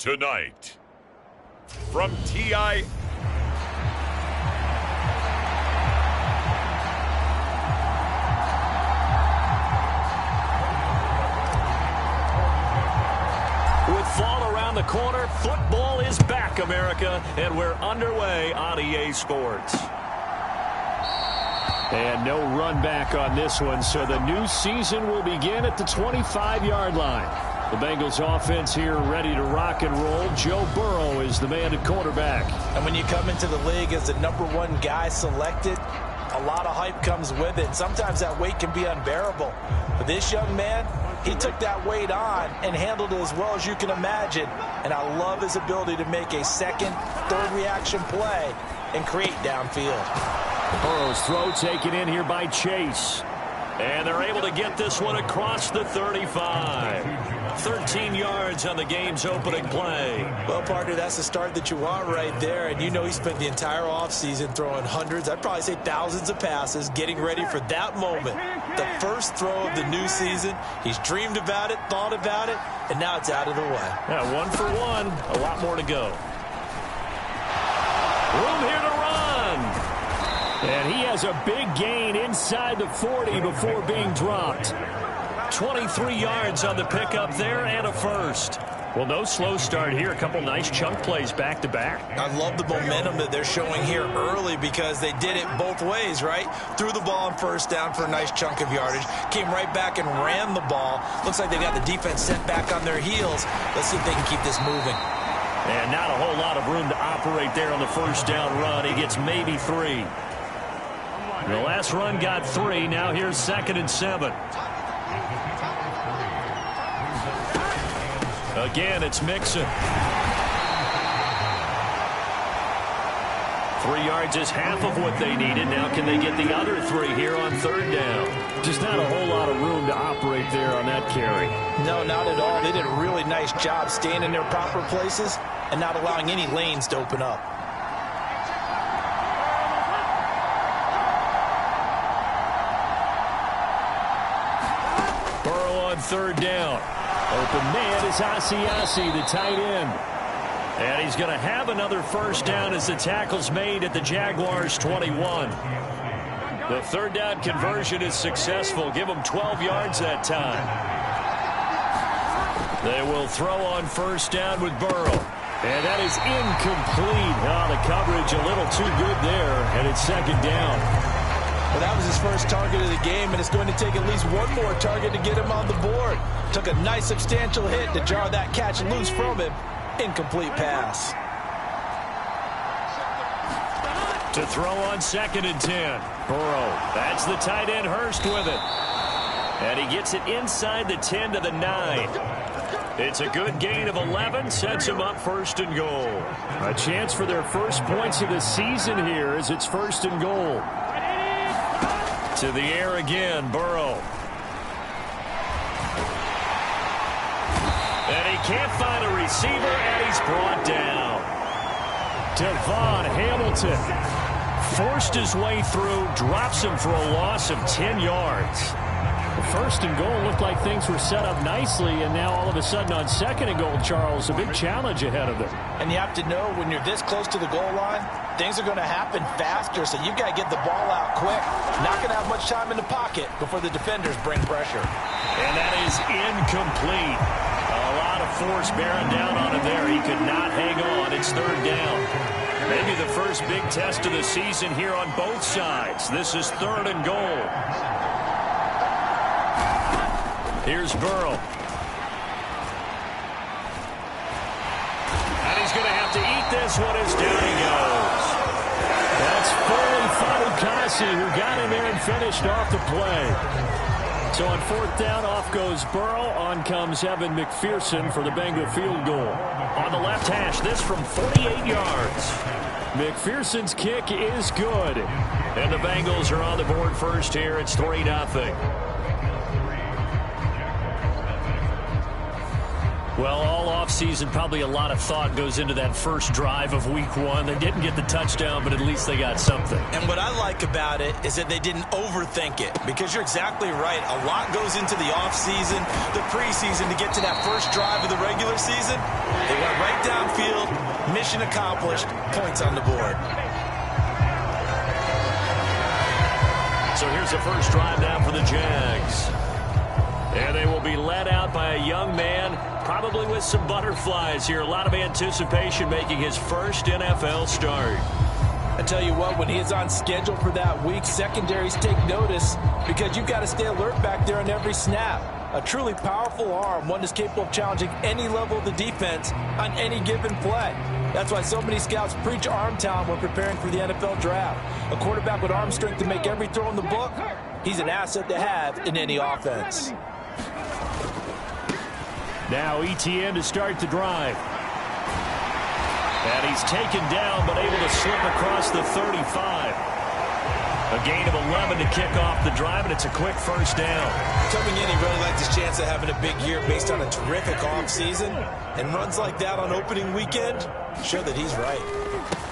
Tonight, from TI... With fall around the corner, football is back, America, and we're underway on EA Sports. And no run back on this one, so the new season will begin at the 25-yard line. The Bengals offense here ready to rock and roll. Joe Burrow is the man at quarterback. And when you come into the league as the #1 guy selected, a lot of hype comes with it. Sometimes that weight can be unbearable. But this young man, he took that weight on and handled it as well as you can imagine. And I love his ability to make a second, third reaction play and create downfield. Burrow's throw taken in here by Chase. And they're able to get this one across the 35. 13 yards on the game's opening play. Well, partner, that's the start that you want right there. And you know he spent the entire offseason throwing hundreds, I'd probably say thousands of passes, getting ready for that moment. The first throw of the new season. He's dreamed about it, thought about it, and now it's out of the way. Yeah, 1 for 1. A lot more to go. Room here to run. And he has a big gain inside the 40 before being dropped. 23 yards on the pickup there and a first. Well, no slow start here. A couple nice chunk plays back-to-back. I love the momentum that they're showing here early because they did it both ways, right? Threw the ball on first down for a nice chunk of yardage. Came right back and ran the ball. Looks like they got the defense sent back on their heels. Let's see if they can keep this moving. And not a whole lot of room to operate there on the first down run. He gets maybe 3. The last run got 3. Now here's 2nd and 7. Again, it's Mixon. 3 yards is half of what they needed. Now can they get the other 3 here on 3rd down? Just not a whole lot of room to operate there on that carry. No, not at all. They did a really nice job staying in their proper places and not allowing any lanes to open up. Burrow on 3rd down. Open man is Asiasi, the tight end. And he's going to have another first down as the tackle's made at the Jaguars' 21. The 3rd down conversion is successful. Give them 12 yards that time. They will throw on first down with Burrow. And that is incomplete. Oh, the coverage a little too good there, and it's 2nd down. Well, that was his first target of the game, and it's going to take at least one more target to get him on the board. Took a nice substantial hit to jar that catch loose from him. Incomplete pass. To throw on 2nd and 10. Burrow, that's the tight end Hurst with it. And he gets it inside the 10 to the 9. It's a good gain of 11, sets him up 1st and goal. A chance for their first points of the season here as it's 1st and goal. To the air again, Burrow. And he can't find a receiver, and he's brought down. Devon Hamilton forced his way through, drops him for a loss of 10 yards. The 1st and goal looked like things were set up nicely, and now all of a sudden on 2nd and goal, Charles, a big challenge ahead of them. And you have to know when you're this close to the goal line, things are going to happen faster, so you've got to get the ball out quick. Not going to have much time in the pocket before the defenders bring pressure. And that is incomplete. A lot of force bearing down on him there. He could not hang on. It's 3rd down. Maybe the first big test of the season here on both sides. This is 3rd and goal. Here's Burrow. And he's going to have to eat this one as down he goes. That's Foley Fatukasi who got in there and finished off the play. So on 4th down, off goes Burrow. On comes Evan McPherson for the Bengal field goal. On the left hash, this from 48 yards. McPherson's kick is good. And the Bengals are on the board first here. It's 3-0. Well, all offseason, probably a lot of thought goes into that first drive of week one. They didn't get the touchdown, but at least they got something. And what I like about it is that they didn't overthink it, because you're exactly right. A lot goes into the offseason, the preseason, to get to that first drive of the regular season. They went right downfield, mission accomplished, points on the board. So here's the first drive now for the Jags. And they will be led out by a young man, probably with some butterflies here. A lot of anticipation, making his first NFL start. I tell you what, when he is on schedule for that week, secondaries take notice, because you've got to stay alert back there on every snap. A truly powerful arm, one that's capable of challenging any level of the defense on any given play. That's why so many scouts preach arm talent when preparing for the NFL draft. A quarterback with arm strength to make every throw in the book, he's an asset to have in any offense. Now ETN to start the drive. And he's taken down, but able to slip across the 35. A gain of 11 to kick off the drive, and it's a quick first down. Coming in, he really liked his chance of having a big year based on a terrific offseason. And runs like that on opening weekend show that he's right.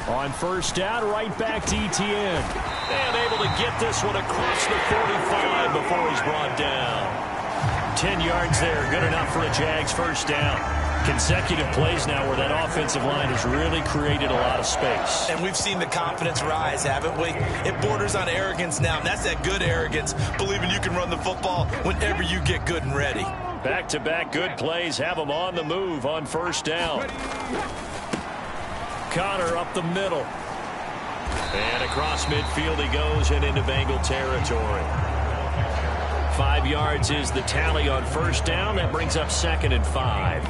On first down, right back to ETN. And able to get this one across the 45 before he's brought down. 10 yards there, good enough for a Jags first down. Consecutive plays now where that offensive line has really created a lot of space. And we've seen the confidence rise, haven't we? It borders on arrogance now, and that's that good arrogance, believing you can run the football whenever you get good and ready. Back-to-back good plays have him on the move on first down. Connor up the middle. And across midfield he goes and into Bengal territory. 5 yards is the tally on first down. That brings up 2nd and 5.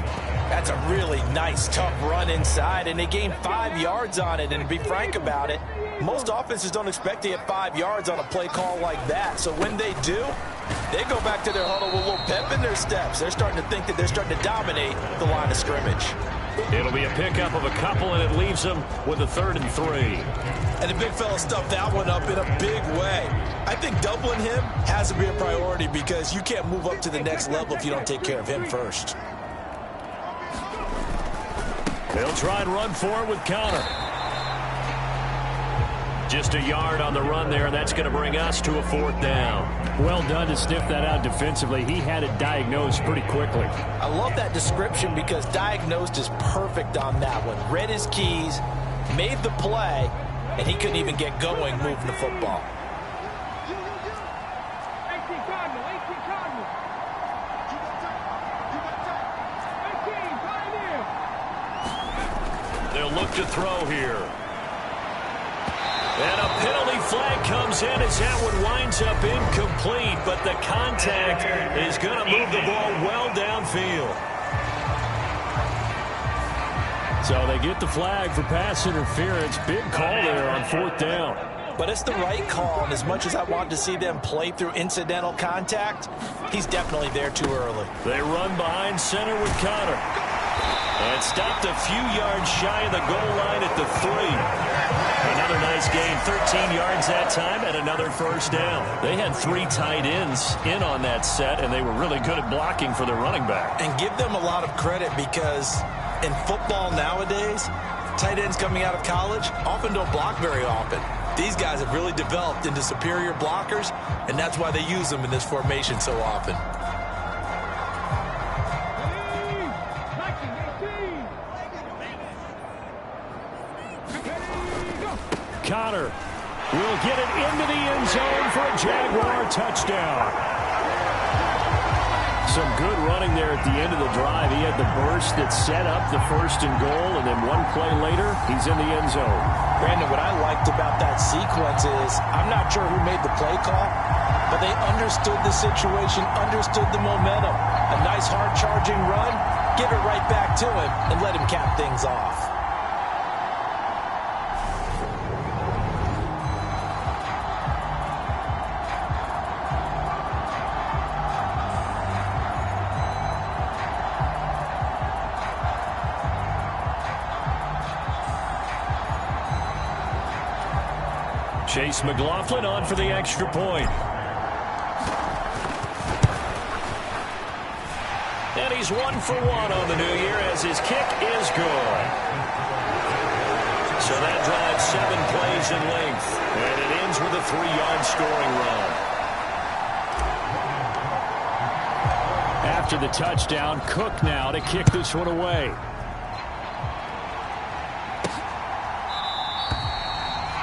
That's a really nice, tough run inside, and they gained 5 yards on it. And to be frank about it, most offenses don't expect to get 5 yards on a play call like that. So when they do, they go back to their huddle with a little pep in their steps. They're starting to think that they're starting to dominate the line of scrimmage. It'll be a pickup of a couple, and it leaves them with a 3rd and 3. And the big fella stuffed that one up in a big way. I think doubling him has to be a priority, because you can't move up to the next level if you don't take care of him first. They'll try and run for it with Connor. Just a yard on the run there, and that's going to bring us to a 4th down. Well done to sniff that out defensively. He had it diagnosed pretty quickly. I love that description, because diagnosed is perfect on that one. Read his keys, made the play, and he couldn't even get going moving the football. They'll look to throw here. And a penalty flag comes in as that one winds up incomplete, but the contact is going to move the ball well downfield. So they get the flag for pass interference. Big call there on 4th down. But it's the right call, and as much as I want to see them play through incidental contact, he's definitely there too early. They run behind center with Connor. And stopped a few yards shy of the goal line at the 3. Another nice gain, 13 yards that time, and another first down. They had 3 tight ends in on that set, and they were really good at blocking for their running back. And give them a lot of credit, because in football nowadays, tight ends coming out of college often don't block very often. These guys have really developed into superior blockers, and that's why they use them in this formation so often. Connor will get it into the end zone for a Jaguar touchdown. Some good running there at the end of the drive. He had the burst that set up the 1st and goal, and then one play later, he's in the end zone. Brandon, what I liked about that sequence is, I'm not sure who made the play call, but they understood the situation, understood the momentum. A nice hard-charging run, give it right back to him, and let him cap things off. Chase McLaughlin on for the extra point. And he's 1 for 1 on the new year as his kick is good. So that drives 7 plays in length, and it ends with a 3-yard scoring run. After the touchdown, Cook now to kick this one away.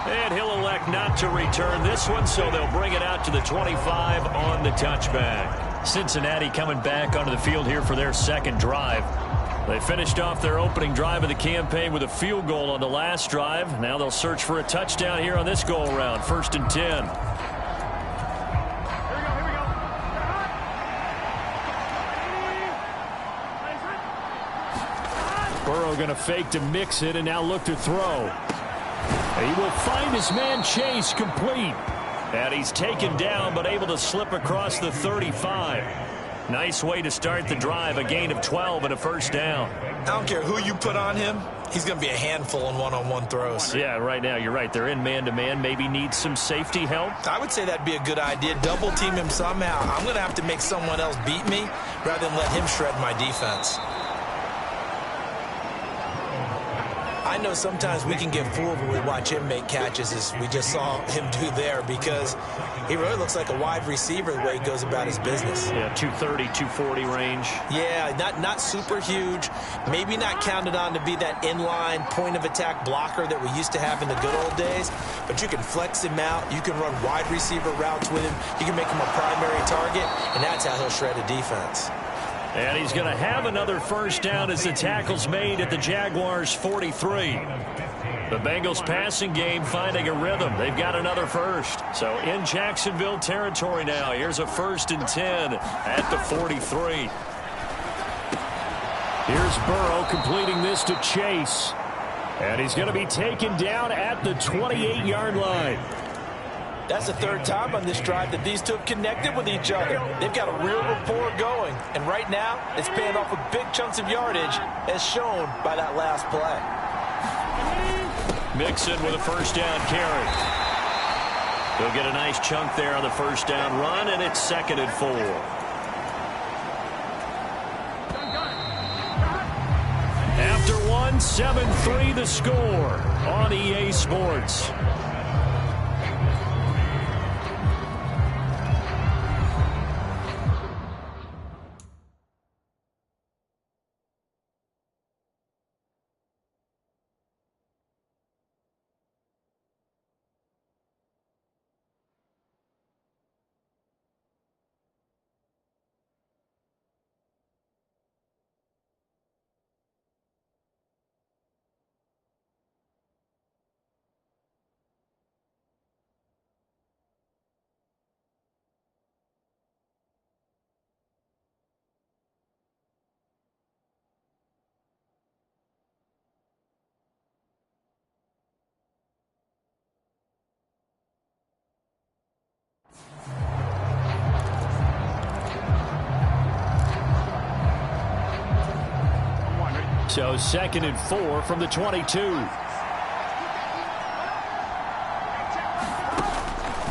And he'll elect not to return this one, so they'll bring it out to the 25 on the touchback. Cincinnati coming back onto the field here for their second drive. They finished off their opening drive of the campaign with a field goal on the last drive. Now they'll search for a touchdown here on this go-around. 1st and 10. Burrow going to fake to mix it and now look to throw. He will find his man Chase complete. And he's taken down but able to slip across the 35. Nice way to start the drive, a gain of 12 and a first down. I don't care who you put on him. He's going to be a handful in one-on-one throws. Yeah, right now you're right. They're in man-to-man. Maybe need some safety help. I would say that'd be a good idea. Double team him somehow. I'm going to have to make someone else beat me rather than let him shred my defense. I know sometimes we can get fooled when we watch him make catches as we just saw him do there because he really looks like a wide receiver the way he goes about his business. Yeah, 230, 240 range. Yeah, not super huge. Maybe not counted on to be that inline point-of-attack blocker that we used to have in the good old days, but you can flex him out. You can run wide receiver routes with him. You can make him a primary target, and that's how he'll shred a defense. And he's going to have another first down as the tackle's made at the Jaguars' 43. The Bengals passing game finding a rhythm. They've got another first. So in Jacksonville territory now. Here's a 1st and 10 at the 43. Here's Burrow completing this to Chase. And he's going to be taken down at the 28-yard line. That's the 3rd time on this drive that these two have connected with each other. They've got a real rapport going. And right now, it's paying off with big chunks of yardage, as shown by that last play. Mixon with a first down carry. He'll get a nice chunk there on the first down run, and it's 2nd and 4. After 7-3 the score on EA Sports. So 2nd and 4 from the 22.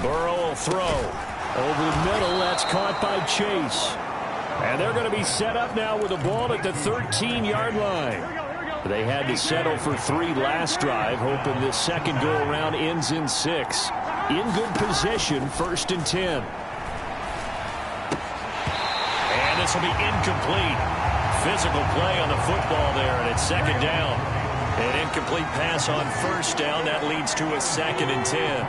Burrow will throw. Over the middle, that's caught by Chase. And they're going to be set up now with the ball at the 13-yard line. They had to settle for 3 last drive, hoping this second go-around ends in 6. In good position, 1st and 10. And this will be incomplete. Physical play on the football there, and it's 2nd down. An incomplete pass on 1st down. That leads to a 2nd and 10.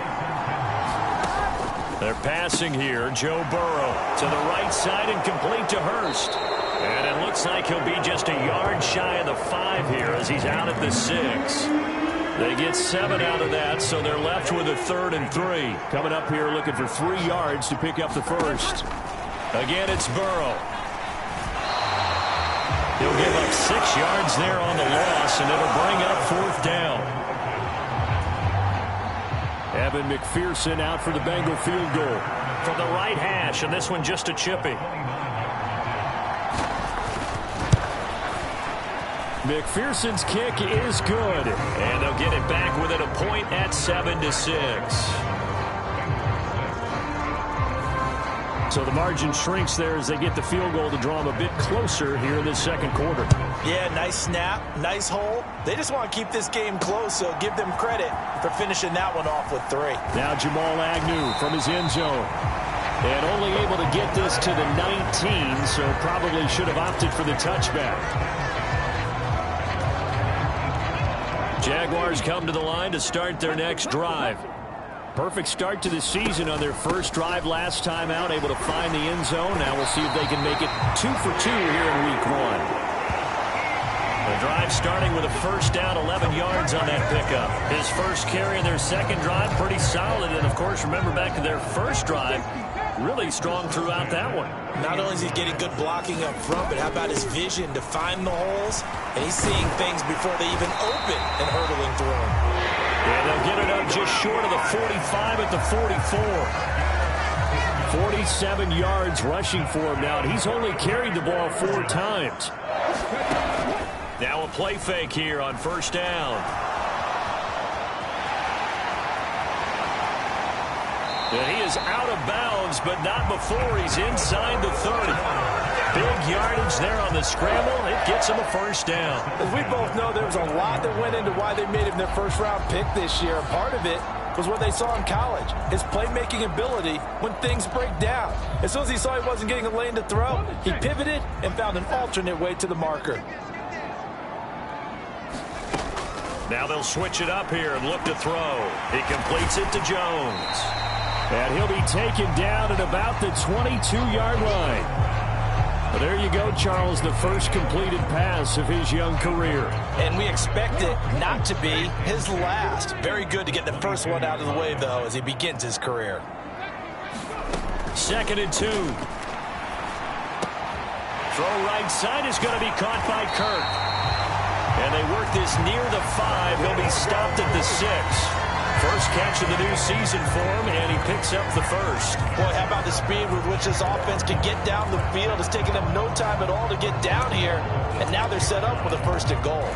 They're passing here. Joe Burrow to the right side and complete to Hurst. And it looks like he'll be just a yard shy of the 5 here as he's out at the 6. They get 7 out of that, so they're left with a 3rd and 3. Coming up here looking for 3 yards to pick up the first. Again, it's Burrow. He'll give up 6 yards there on the loss, and it'll bring up 4th down. Evan McPherson out for the Bengal field goal. From the right hash, and this one just a chippy. McPherson's kick is good. And they'll get it back within a point at 7-6. So the margin shrinks there as they get the field goal to draw them a bit closer here in this second quarter. Yeah, nice snap, nice hole. They just want to keep this game close, so give them credit for finishing that one off with 3. Now Jamal Agnew from his end zone. And only able to get this to the 19, so probably should have opted for the touchback. Jaguars come to the line to start their next drive. Perfect start to the season on their first drive last time out, able to find the end zone. Now we'll see if they can make it 2 for 2 here in week 1. The drive starting with a first down, 11 yards on that pickup. His first carry in their second drive, pretty solid. And, of course, remember back to their first drive, really strong throughout that one. Not only is he getting good blocking up front, but how about his vision to find the holes? And he's seeing things before they even open and hurtling through them. Yeah, they'll get it up just short of the 45 at the 44. 47 yards rushing for him now, and he's only carried the ball 4 times. Now a play fake here on first down. And he is out of bounds, but not before he's inside the 30. Big yardage there on the scramble. It gets him a first down. As we both know, there was a lot that went into why they made him their first-round pick this year. Part of it was what they saw in college, his playmaking ability when things break down. As soon as he saw he wasn't getting a lane to throw, he pivoted and found an alternate way to the marker. Now they'll switch it up here and look to throw. He completes it to Jones. And he'll be taken down at about the 22-yard line. Well, there you go, Charles, the first completed pass of his young career. And we expect it not to be his last. Very good to get the first one out of the way, though, as he begins his career. 2nd and 2. Throw right side is going to be caught by Kirk. And they work this near the 5. He'll be stopped at the 6. First catch of the new season for him, and he picks up the first. Boy, how about the speed with which this offense can get down the field? It's taken them no time at all to get down here, and now they're set up with a 1st and goal.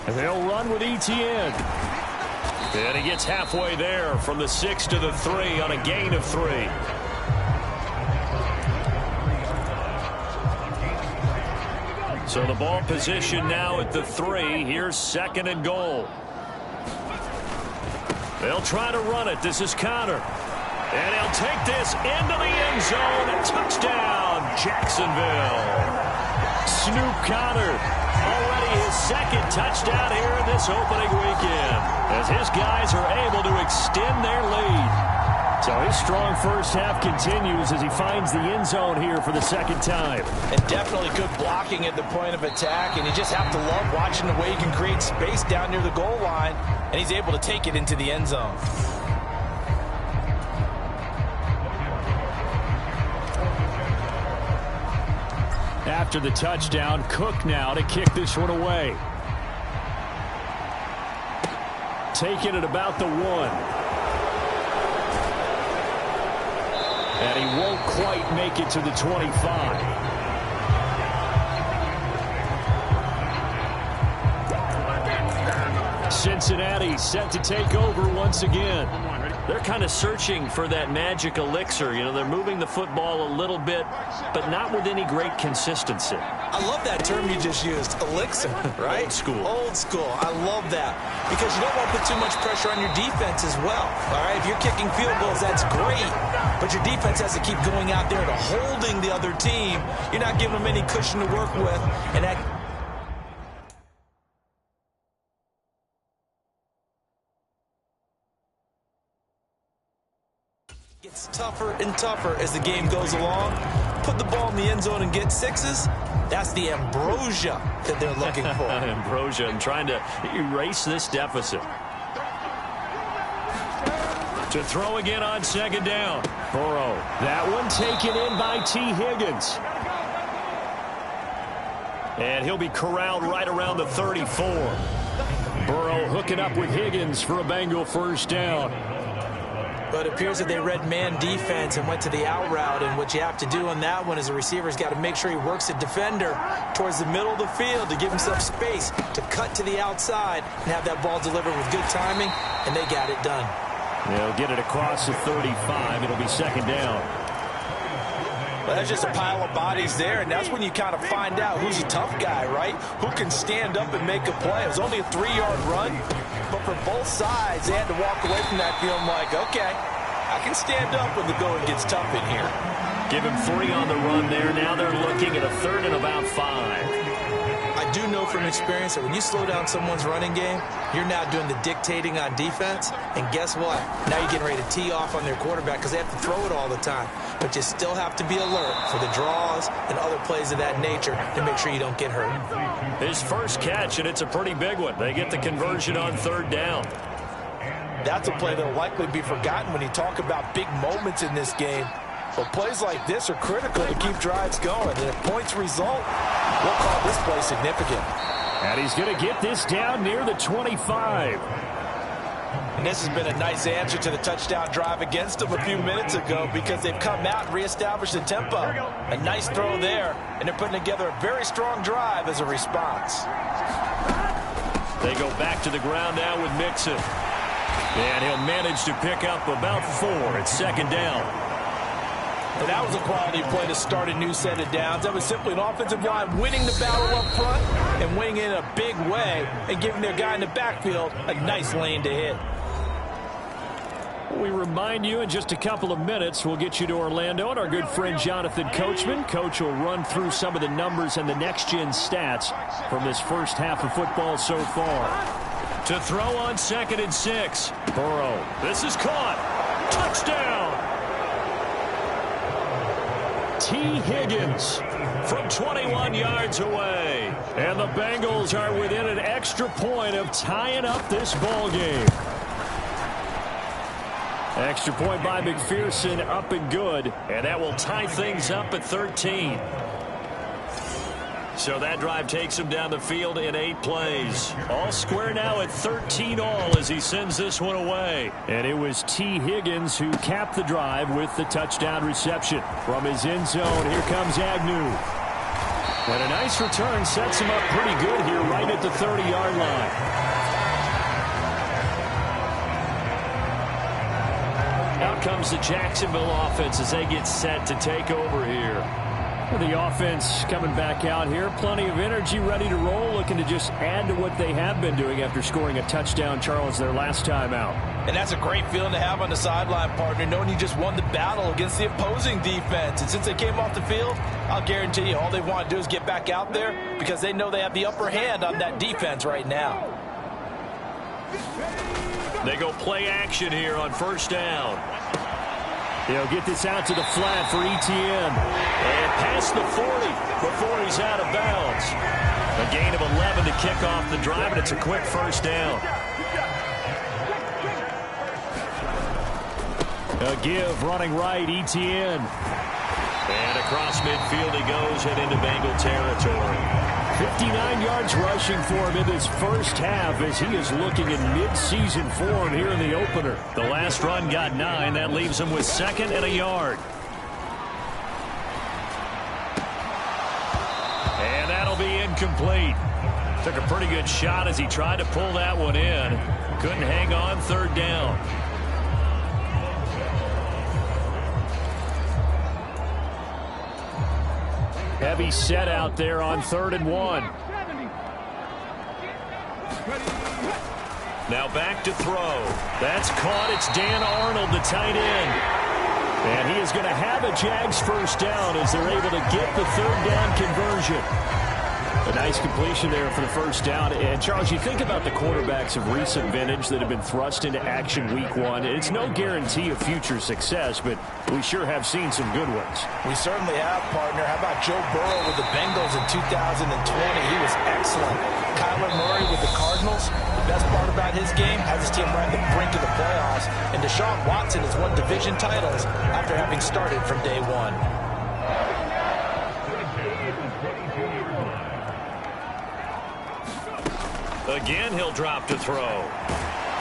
And they'll run with ETN. And he gets halfway there from the 6 to the 3 on a gain of 3. So the ball position now at the 3. Here's 2nd and goal. They'll try to run it. This is Connor. And he'll take this into the end zone. Touchdown, Jacksonville. Snoop Connor. Already his 2nd touchdown here in this opening weekend, as his guys are able to extend their lead. So his strong first half continues as he finds the end zone here for the 2nd time. And definitely good blocking at the point of attack, and you just have to love watching the way he can create space down near the goal line, and he's able to take it into the end zone. After the touchdown, Cook now to kick this one away. Taking it about the 1. And he won't quite make it to the 25. Cincinnati set to take over once again. They're kind of searching for that magic elixir. You know, they're moving the football a little bit, but not with any great consistency. I love that term you just used, elixir, right? Old school. Old school. I love that. Because you don't want to put too much pressure on your defense as well. All right, if you're kicking field goals, that's great. But your defense has to keep going out there to holding the other team. You're not giving them any cushion to work with. And that gets tougher and tougher as the game goes along. Put the ball in the end zone and get 6s. That's the ambrosia that they're looking for. Ambrosia, and trying to erase this deficit. To throw again on 2nd down. Burrow. That one taken in by T. Higgins. And he'll be corralled right around the 34. Burrow hooking up with Higgins for a Bengal first down. But it appears that they read man defense and went to the out route, and what you have to do on that one is the receiver's got to make sure he works the defender towards the middle of the field to give himself space to cut to the outside and have that ball delivered with good timing, and they got it done. They'll get it across the 35. It'll be second down. Well, that's just a pile of bodies there, and that's when you kind of find out who's a tough guy, right? Who can stand up and make a play. It was only a 3-yard run, but for both sides, they had to walk away from that feeling like, okay, I can stand up when the going gets tough in here. Give him 3 on the run there. Now they're looking at a 3rd and about 5. I do know from experience that when you slow down someone's running game, you're now doing the dictating on defense, and guess what? Now you're getting ready to tee off on their quarterback because they have to throw it all the time. But you still have to be alert for the draws and other plays of that nature to make sure you don't get hurt. His first catch, and it's a pretty big one. They get the conversion on 3rd down. That's a play that will likely be forgotten when you talk about big moments in this game. But plays like this are critical to keep drives going. And if points result, we'll call this play significant. And he's going to get this down near the 25. And this has been a nice answer to the touchdown drive against them a few minutes ago because they've come out and reestablished the tempo. A nice throw there, and they're putting together a very strong drive as a response. They go back to the ground now with Mixon. And he'll manage to pick up about 4. It's second down. And that was a quality play to start a new set of downs. That was simply an offensive line winning the battle up front and winning in a big way and giving their guy in the backfield a nice lane to hit. We remind you in just a couple of minutes we'll get you to Orlando and our good friend Jonathan Coachman. Coach will run through some of the numbers and the next-gen stats from this first half of football so far. To throw on 2nd and 6. Burrow. This is caught. Touchdown. T. Higgins from 21 yards away. And the Bengals are within an extra point of tying up this ball game. Extra point by McPherson, up and good. And that will tie things up at 13. So that drive takes him down the field in 8 plays. All square now at 13 all as he sends this one away. And it was T. Higgins who capped the drive with the touchdown reception. From his end zone, here comes Agnew. And a nice return sets him up pretty good here right at the 30-yard line. Out comes the Jacksonville offense as they get set to take over here. The offense coming back out here. Plenty of energy, ready to roll, looking to just add to what they have been doing after scoring a touchdown, Charles, their last time out. And that's a great feeling to have on the sideline, partner, knowing you just won the battle against the opposing defense. And since they came off the field, I'll guarantee you all they want to do is get back out there because they know they have the upper hand on that defense right now. They go play action here on 1st down. They'll get this out to the flat for Etienne. And past the 40 before he's out of bounds. A gain of 11 to kick off the drive, and it's a quick 1st down. A give running right, Etienne. And across midfield he goes and into Bengal territory. 59 yards rushing for him in this first half as he is looking in mid-season form here in the opener. The last run got 9. That leaves him with 2nd and a yard. And that'll be incomplete. Took a pretty good shot as he tried to pull that one in. Couldn't hang on 3rd down. Heavy set out there on 3rd and 1. Now back to throw. That's caught. It's Dan Arnold, the tight end. And he is going to have a Jags first down as they're able to get the 3rd down conversion. A nice completion there for the first down. And, Charles, you think about the quarterbacks of recent vintage that have been thrust into action week 1. It's no guarantee of future success, but we sure have seen some good ones. We certainly have, partner. How about Joe Burrow with the Bengals in 2020? He was excellent. Kyler Murray with the Cardinals. The best part about his game has his team right at the brink of the playoffs. And Deshaun Watson has won division titles after having started from day 1. Again, he'll drop to throw.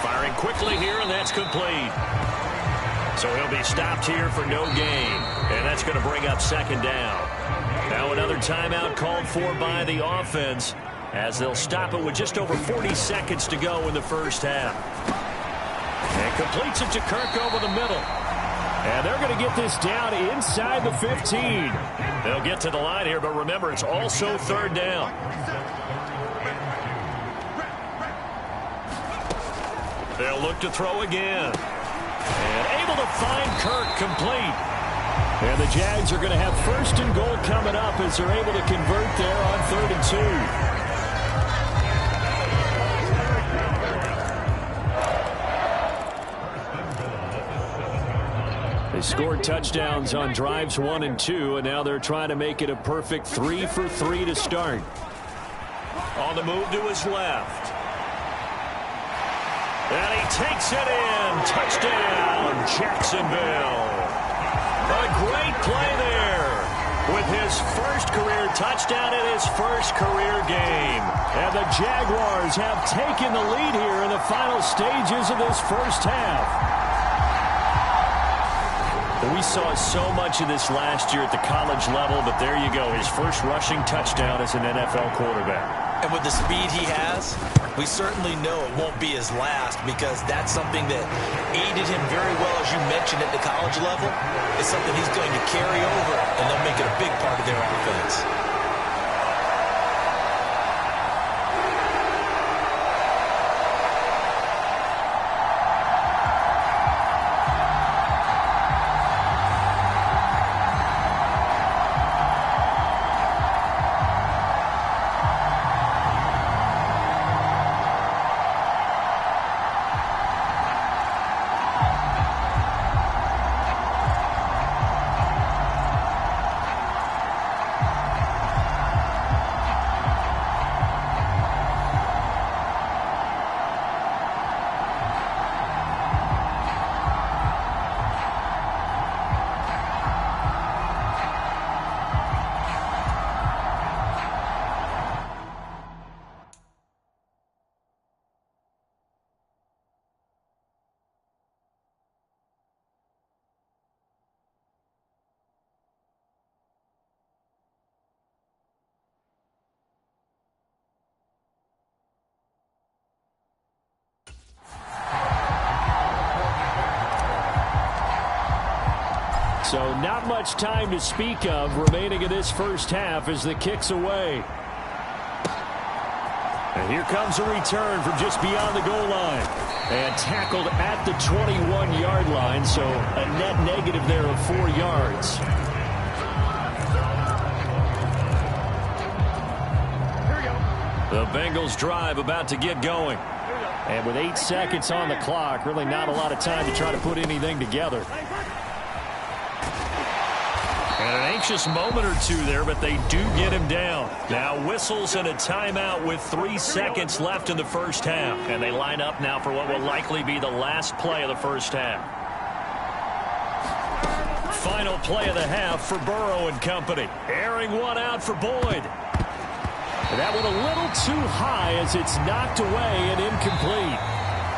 Firing quickly here, and that's complete. So he'll be stopped here for no gain. And that's going to bring up second down. Now another timeout called for by the offense as they'll stop it with just over 40 seconds to go in the first half. And completes it to Kirk over the middle. And they're going to get this down inside the 15. They'll get to the line here, but remember, it's also third down. They'll look to throw again. And able to find Kirk complete. And the Jags are going to have first and goal coming up as they're able to convert there on 3rd and 2. They scored touchdowns on drives 1 and 2, and now they're trying to make it a perfect 3 for 3 to start. On the move to his left. And he takes it in. Touchdown, Jacksonville. A great play there with his first career touchdown in his first career game. And the Jaguars have taken the lead here in the final stages of this first half. We saw so much of this last year at the college level, but there you go, his first rushing touchdown as an NFL quarterback. And with the speed he has, we certainly know it won't be his last, because that's something that aided him very well, as you mentioned, at the college level. It's something he's going to carry over, and they'll make it a big part of their offense. So not much time to speak of remaining in this first half as the kick's away. And here comes a return from just beyond the goal line. And tackled at the 21-yard line, so a net negative there of 4 yards. The Bengals drive about to get going. And with 8 seconds on the clock, really not a lot of time to try to put anything together. And an anxious moment or two there, but they do get him down. Now whistles and a timeout with 3 seconds left in the first half. And they line up now for what will likely be the last play of the first half. Final play of the half for Burrow and company. Airing one out for Boyd. And that went a little too high as it's knocked away and incomplete.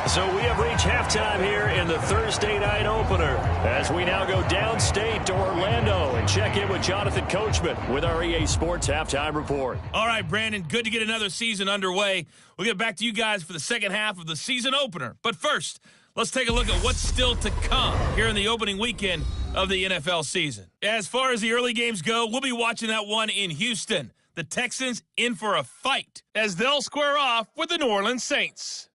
So we have reached halftime here in the Thursday night opener as we now go downstate to Orlando and check in with Jonathan Coachman with our EA Sports Halftime Report. All right, Brandon, good to get another season underway. We'll get back to you guys for the second half of the season opener. But first, let's take a look at what's still to come here in the opening weekend of the NFL season. As far as the early games go, we'll be watching that one in Houston. The Texans in for a fight as they'll square off with the New Orleans Saints.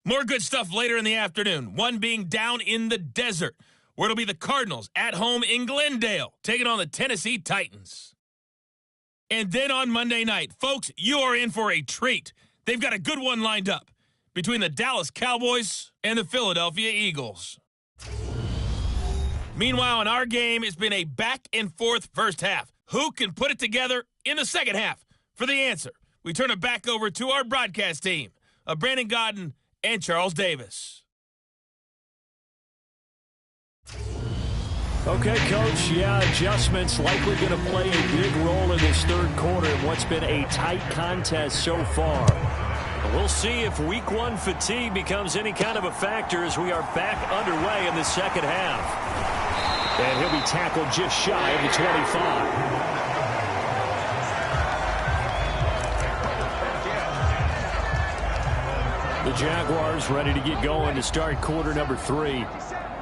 More good stuff later in the afternoon, one being down in the desert, where it'll be the Cardinals at home in Glendale, taking on the Tennessee Titans. And then on Monday night, folks, you are in for a treat. They've got a good one lined up between the Dallas Cowboys and the Philadelphia Eagles. Meanwhile, in our game, it's been a back-and-forth first half. Who can put it together in the second half? For the answer, we turn it back over to our broadcast team of Brandon Godden and Charles Davis. Okay, Coach, adjustments likely going to play a big role in this third quarter in what's been a tight contest so far. We'll see if week one fatigue becomes any kind of a factor as we are back underway in the second half. And he'll be tackled just shy of the 25. The Jaguars ready to get going to start quarter number 3.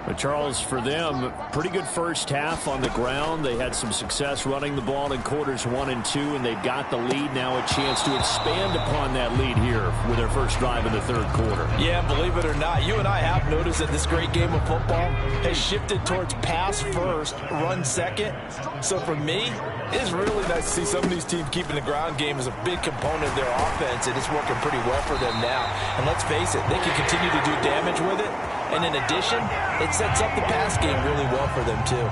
But Charles, for them, pretty good first half on the ground. They had some success running the ball in quarters 1 and 2, and they've got the lead now, a chance to expand upon that lead here with their first drive in the third quarter. Yeah, believe it or not, you and I have noticed that this great game of football has shifted towards pass first, run second. So for me, it's really nice to see some of these teams keeping the ground game as a big component of their offense, and it's working pretty well for them now. And let's face it, they can continue to do damage with it. And in addition, it sets up the pass game really well for them, too.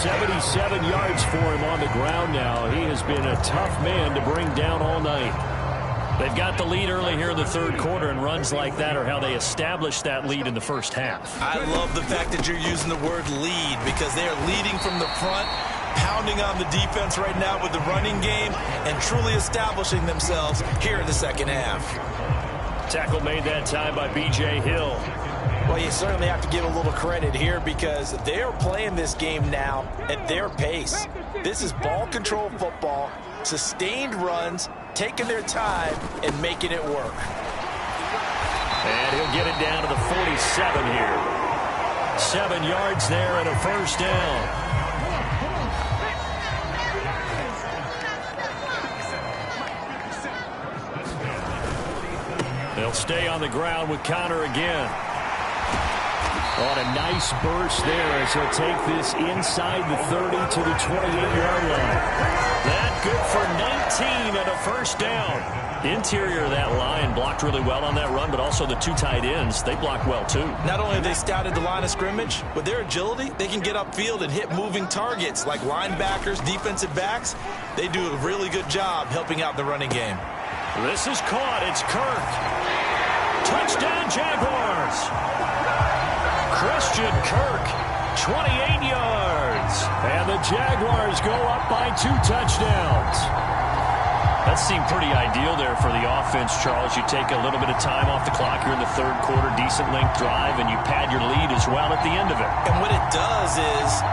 77 yards for him on the ground now. He has been a tough man to bring down all night. They've got the lead early here in the third quarter, and runs like that are how they established that lead in the first half. I love the fact that you're using the word lead because they are leading from the front, pounding on the defense right now with the running game, and truly establishing themselves here in the second half. Tackle made that time by B.J. Hill. Well, you certainly have to give a little credit here because they're playing this game now at their pace. This is ball control football, sustained runs, taking their time, and making it work. And he'll get it down to the 47 here. 7 yards there and a first down. They'll stay on the ground with Connor again. On a nice burst there as he'll take this inside the 30 to the 28-yard line. That good for 19 and a first down. Interior of that line blocked really well on that run, but also the two tight ends, they blocked well too. Not only have they scouted the line of scrimmage, with their agility, they can get upfield and hit moving targets like linebackers, defensive backs. They do a really good job helping out the running game. This is caught. It's Kirk. Touchdown, Jaguars. Christian Kirk, 28 yards. And the Jaguars go up by 2 touchdowns. That seemed pretty ideal there for the offense, Charles. You take a little bit of time off the clock here in the third quarter, decent length drive, and you pad your lead as well at the end of it. And what it does is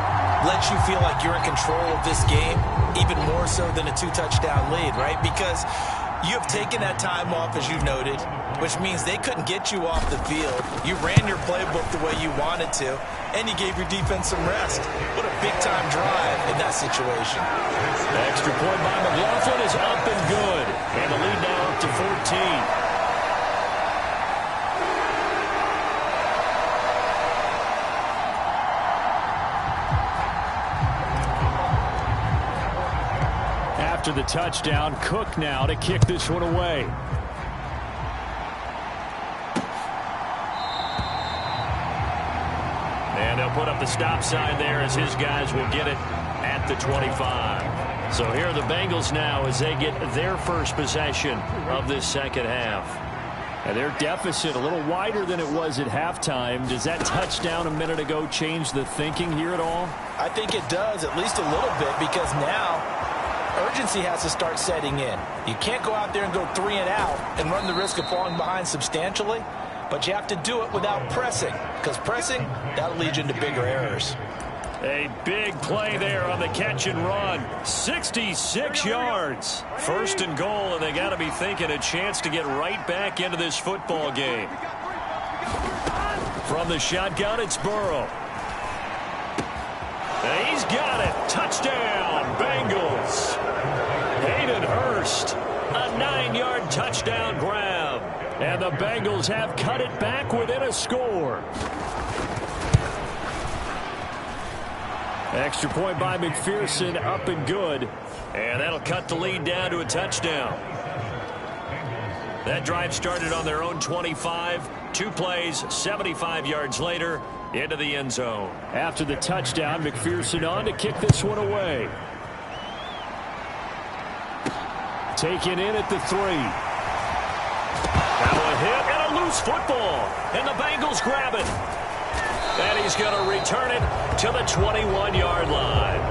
let you feel like you're in control of this game, even more so than a 2-touchdown lead, right? Because you have taken that time off, as you noted, which means they couldn't get you off the field. You ran your playbook the way you wanted to, and you gave your defense some rest. What a big-time drive in that situation. The extra point by McLaughlin is up and good. And the lead now up to 14. After the touchdown, Cook now to kick this one away. And they'll put up the stop sign there as his guys will get it at the 25. So here are the Bengals now as they get their first possession of this second half. And their deficit a little wider than it was at halftime. Does that touchdown a minute ago change the thinking here at all? I think it does, at least a little bit, because now urgency has to start setting in. You can't go out there and go 3 and out and run the risk of falling behind substantially, but you have to do it without pressing, because pressing, that'll lead you into bigger errors. A big play there on the catch and run. 66 yards. First and goal, and they got to be thinking a chance to get right back into this football game. From the shotgun, it's Burrow. And he's got it. Touchdown, Bengals. Hayden Hurst, a 9-yard touchdown grab. And the Bengals have cut it back within a score. Extra point by McPherson, up and good. And that'll cut the lead down to a touchdown. That drive started on their own 25. 2 plays, 75 yards later, into the end zone. After the touchdown, McPherson on to kick this one away. Taken in at the 3. Now a hit and a loose football. And the Bengals grab it. And he's going to return it to the 21-yard line.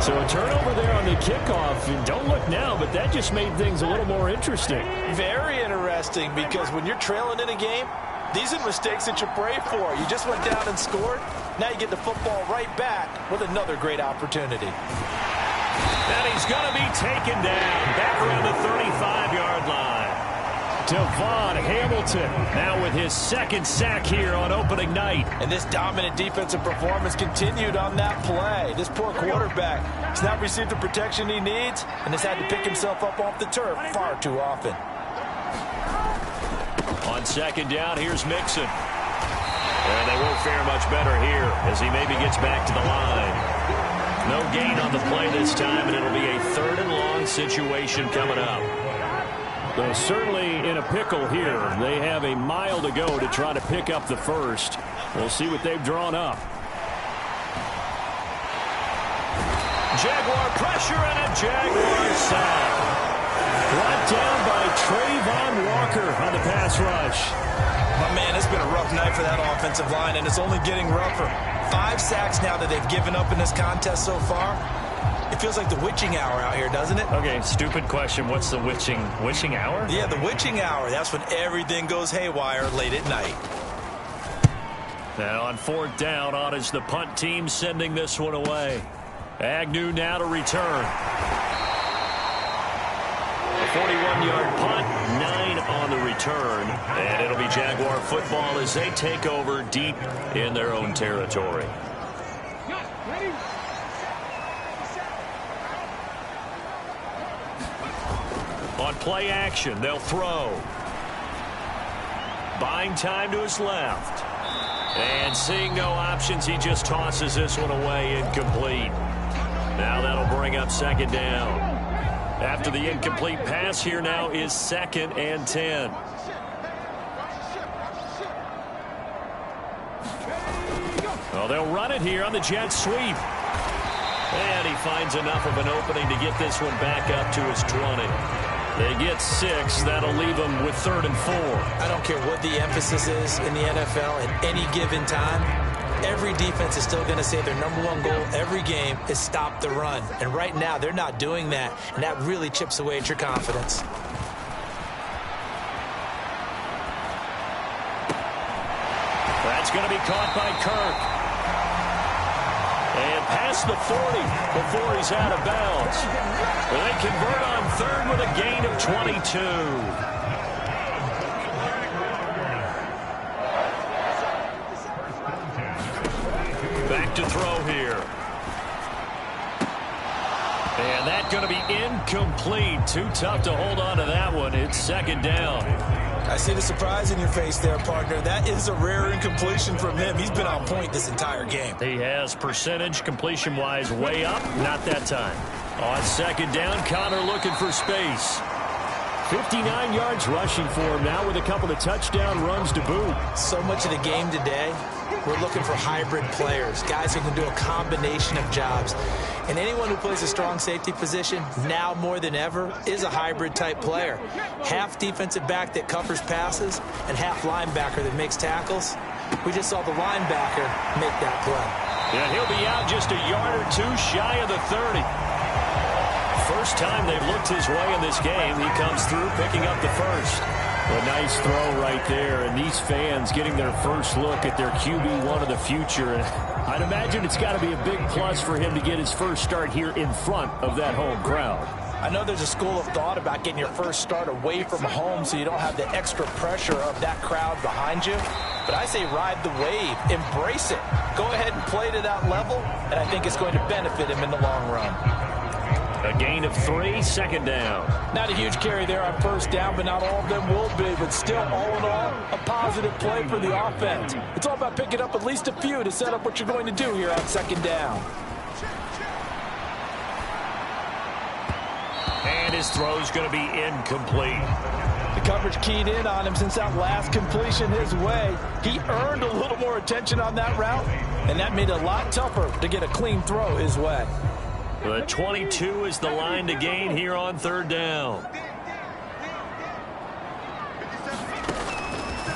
So a turnover there on the kickoff. And don't look now, but that just made things a little more interesting. Very interesting, because when you're trailing in a game, these are mistakes that you pray for. You just went down and scored. Now you get the football right back with another great opportunity. And he's going to be taken down back around the 35-yard line. Devon Hamilton now with his second sack here on opening night. And this dominant defensive performance continued on that play. This poor quarterback has not received the protection he needs and has had to pick himself up off the turf far too often. On second down, here's Mixon. And they won't fare much better here as he maybe gets back to the line. No gain on the play this time, and it'll be a 3rd and long situation coming up. They're certainly in a pickle here. They have a mile to go to try to pick up the first. We'll see what they've drawn up. Jaguar pressure and a Jaguar sack. Brought down by Trayvon Walker on the pass rush. Oh, man, it's been a rough night for that offensive line, and it's only getting rougher. 5 sacks now that they've given up in this contest so far. It feels like the witching hour out here, doesn't it? Okay, stupid question. What's the witching hour? Yeah, the witching hour. That's when everything goes haywire late at night. Now on 4th down, on is the punt team sending this one away. Agnew now to return. A 41-yard punt, 9 on the return. And it'll be Jaguar football as they take over deep in their own territory. On play action, they'll throw. Buying time to his left. And seeing no options, he just tosses this one away, incomplete. Now that'll bring up 2nd down. After the incomplete pass, here now is 2nd and 10. Well, they'll run it here on the jet sweep. And he finds enough of an opening to get this one back up to his 20. They get 6. That'll leave them with 3rd and 4. I don't care what the emphasis is in the NFL at any given time. Every defense is still going to say their #1 goal every game is stop the run. And right now, they're not doing that, and that really chips away at your confidence. That's going to be caught by Kirk. And past the 40 before he's out of bounds. Well, they convert on 3rd with a gain of 22. Back to throw here. And that's going to be incomplete. Too tough to hold on to that one. It's 2nd down. I see the surprise in your face there, partner. That is a rare incompletion from him. He's been on point this entire game. He has percentage completion-wise way up. Not that time. On 2nd down, Connor looking for space. 59 yards rushing for him now with a couple of touchdown runs to boot. So much of the game today, we're looking for hybrid players, guys who can do a combination of jobs. And anyone who plays a strong safety position, now more than ever, is a hybrid-type player. Half defensive back that covers passes and half linebacker that makes tackles. We just saw the linebacker make that play. Yeah, he'll be out just a yard or 2 shy of the 30. First time they've looked his way in this game. He comes through picking up the first. A nice throw right there, and these fans getting their first look at their QB1 of the future. And I'd imagine it's got to be a big plus for him to get his first start here in front of that home crowd. I know there's a school of thought about getting your first start away from home so you don't have the extra pressure of that crowd behind you. But I say ride the wave, embrace it. Go ahead and play to that level, and I think it's going to benefit him in the long run. A gain of 3, 2nd down. Not a huge carry there on 1st down, but not all of them will be. But still, all in all, a positive play for the offense. It's all about picking up at least a few to set up what you're going to do here on 2nd down. And his throw's going to be incomplete. The coverage keyed in on him since that last completion his way. He earned a little more attention on that route, and that made it a lot tougher to get a clean throw his way. The 22 is the line to gain here on 3rd down.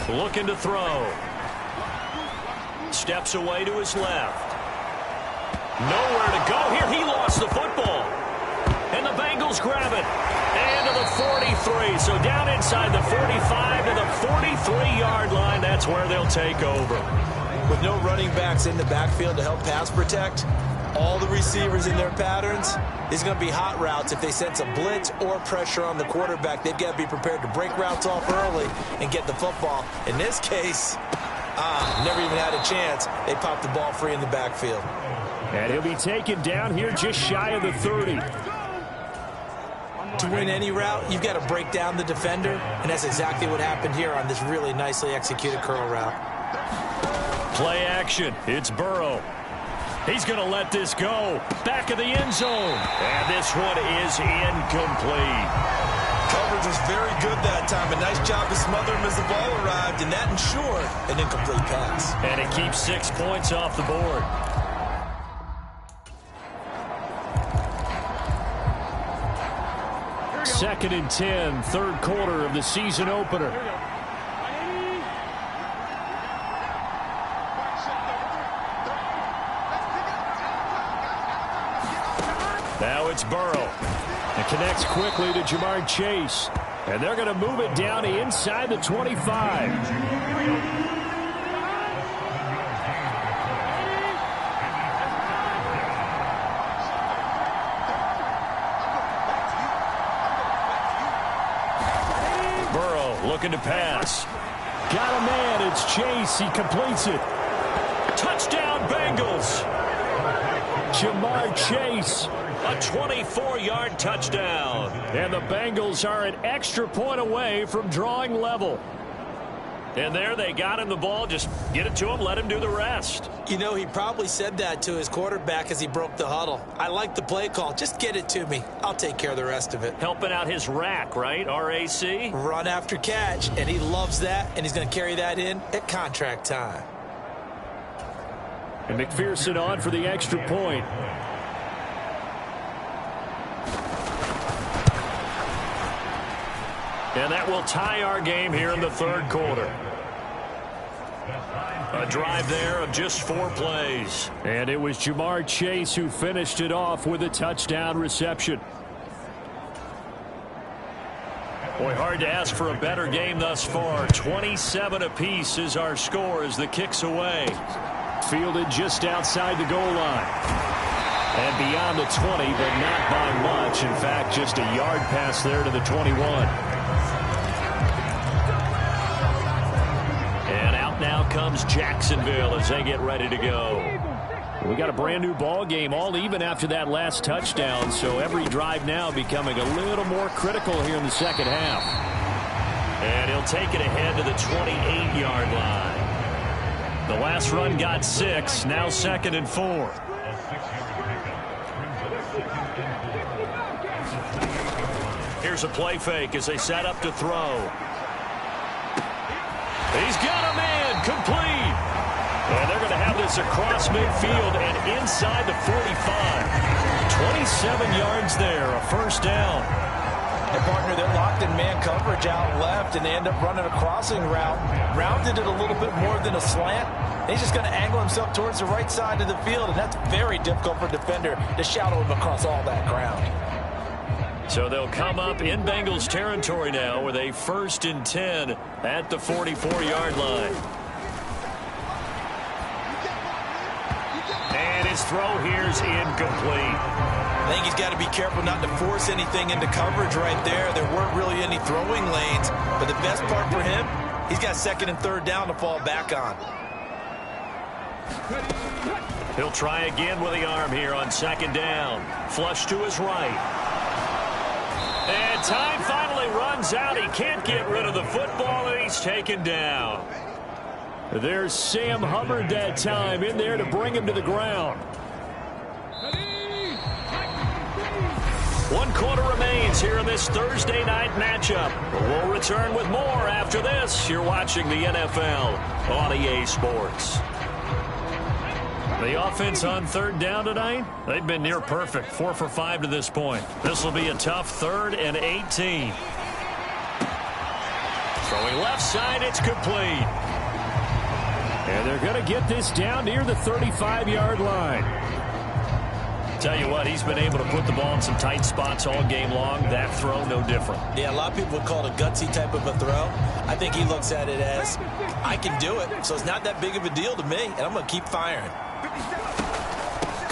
Looking to throw. Steps away to his left. Nowhere to go here. He lost the football. And the Bengals grab it. And to the 43. So down inside the 45 to the 43-yard line. That's where they'll take over. With no running backs in the backfield to help pass protect, all the receivers in their patterns, these are going to be hot routes. If they sense a blitz or pressure on the quarterback, they've got to be prepared to break routes off early and get the football. In this case, never even had a chance. They popped the ball free in the backfield. And he'll be taken down here just shy of the 30. To win any route, you've got to break down the defender, and that's exactly what happened here on this really nicely executed curl route. Play action. It's Burrow. He's going to let this go. Back of the end zone. And this one is incomplete. Coverage was very good that time. A nice job to smother him as the ball arrived, and that ensured an incomplete pass. And it keeps 6 points off the board. Second and 10, third quarter of the season opener. Now it's Burrow. It connects quickly to Jamar Chase. And they're going to move it down inside the 25. Looking to pass. Got a man. It's Chase. He completes it. Touchdown, Bengals. Jamar Chase. A 24-yard touchdown. And the Bengals are an extra point away from drawing level. And there they got him the ball. Just get it to him. Let him do the rest. You know, he probably said that to his quarterback as he broke the huddle. I like the play call. Just get it to me. I'll take care of the rest of it. Helping out his rack, right? RAC? Run after catch. And he loves that. And he's going to carry that in at contract time. And McPherson on for the extra point. And that will tie our game here in the third quarter. A drive there of just 4 plays. And it was Jamar Chase who finished it off with a touchdown reception. Boy, hard to ask for a better game thus far. 27 apiece is our score as the kick's away. Fielded just outside the goal line. And beyond the 20, but not by much. In fact, just a yard pass there to the 21. Now comes Jacksonville as they get ready to go. We got a brand new ball game, all even after that last touchdown. So every drive now becoming a little more critical here in the second half. And he'll take it ahead to the 28-yard line. The last run got 6. Now second and 4. Here's a play fake as they set up to throw. He's got a man, complete. And they're going to have this across midfield and inside the 45. 27 yards there, a first down. And partner, they're locked in man coverage out left, and they end up running a crossing route. Rounded it a little bit more than a slant. He's just going to angle himself towards the right side of the field, and that's very difficult for a defender to shadow him across all that ground. So they'll come up in Bengals territory now with a 1st and 10 at the 44-yard line. And his throw here's incomplete. I think he's got to be careful not to force anything into coverage right there. There weren't really any throwing lanes, but the best part for him, he's got 2nd and 3rd down to fall back on. He'll try again with the arm here on 2nd down. Flush to his right. And time finally runs out. He can't get rid of the football, and he's taken down. There's Sam Hubbard that time in there to bring him to the ground. 1 quarter remains here in this Thursday night matchup. We'll return with more after this. You're watching the NFL on EA Sports. The offense on 3rd down tonight, they've been near perfect, 4 for 5 to this point. This will be a tough 3rd and 18. Throwing left side, it's complete. And they're going to get this down near the 35-yard line. Tell you what, he's been able to put the ball in some tight spots all game long. That throw, no different. Yeah, a lot of people would call it a gutsy type of a throw. I think he looks at it as, I can do it, so it's not that big of a deal to me, and I'm going to keep firing.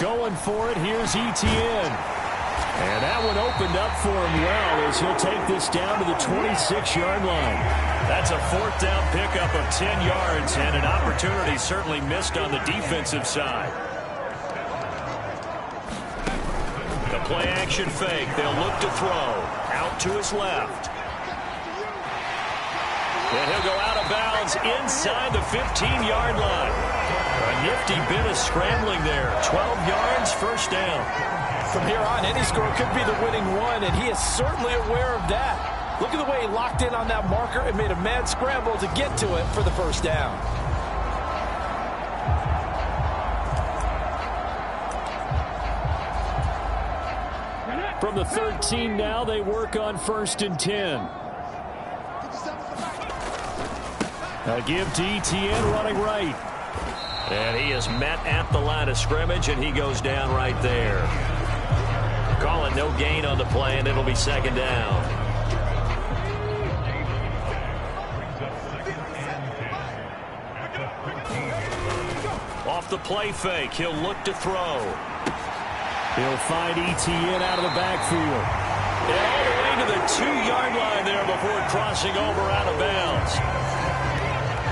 Going for it, here's Etienne. And that one opened up for him well as he'll take this down to the 26-yard line. That's a fourth down pickup of 10 yards, and an opportunity certainly missed on the defensive side. The play-action fake. They'll look to throw. Out to his left. And he'll go out of bounds inside the 15-yard line. A nifty bit of scrambling there. 12 yards, first down. From here on, any score could be the winning one, and he is certainly aware of that. Look at the way he locked in on that marker and made a mad scramble to get to it for the first down. From the 13 now, they work on 1st and 10. They'll give to Etienne running right. And he is met at the line of scrimmage, and he goes down right there. Call it no gain on the play, and it'll be second down. Off the play fake, he'll look to throw. He'll find Etienne out of the backfield. And all the way to the 2-yard line there before crossing over out of bounds.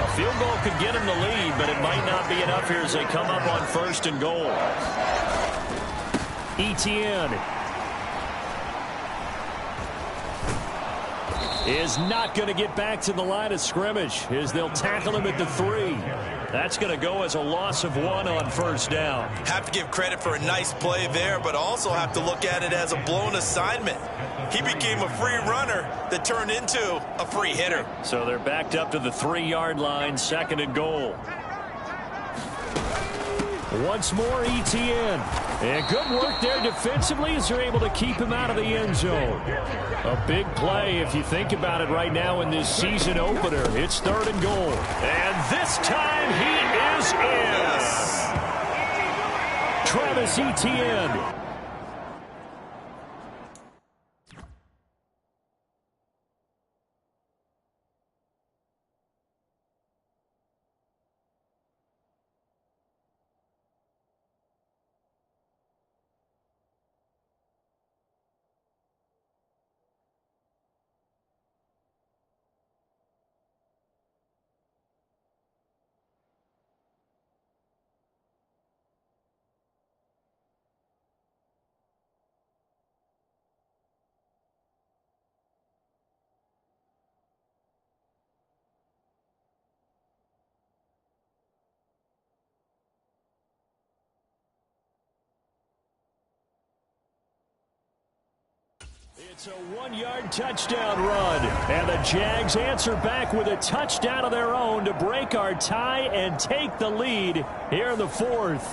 A field goal could get him the lead, but it might not be enough here as they come up on 1st and goal. Etienne is not going to get back to the line of scrimmage as they'll tackle him at the 3. That's going to go as a loss of 1 on 1st down. Have to give credit for a nice play there, but also have to look at it as a blown assignment. He became a free runner that turned into a free hitter. So they're backed up to the 3-yard line, 2nd and goal. Once more, Etienne. And good work there defensively as they're able to keep him out of the end zone. A big play if you think about it right now in this season opener. It's 3rd and goal. And this time he is in. Travis Etienne. It's a 1-yard touchdown run, and the Jags answer back with a touchdown of their own to break our tie and take the lead here in the 4th.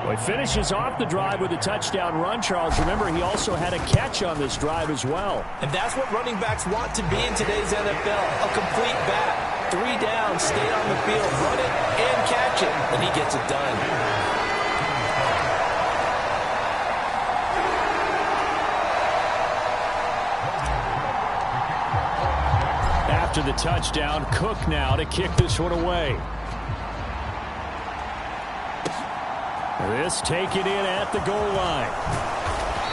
Well, he finishes off the drive with a touchdown run, Charles. Remember, he also had a catch on this drive as well. And that's what running backs want to be in today's NFL, a complete back. 3 down, stay on the field, run it, and catch it, and he gets it done. After the touchdown, Cook now to kick this one away. This taken in at the goal line.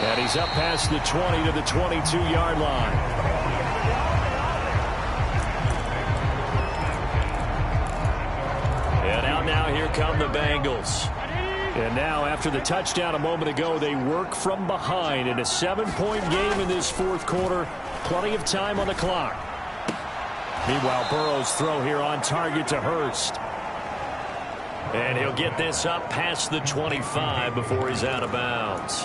And he's up past the 20 to the 22-yard line. And out now, here come the Bengals. And now, after the touchdown a moment ago, they work from behind in a 7-point game in this 4th quarter. Plenty of time on the clock. Meanwhile, Burrow's throw here on target to Hurst. And he'll get this up past the 25 before he's out of bounds.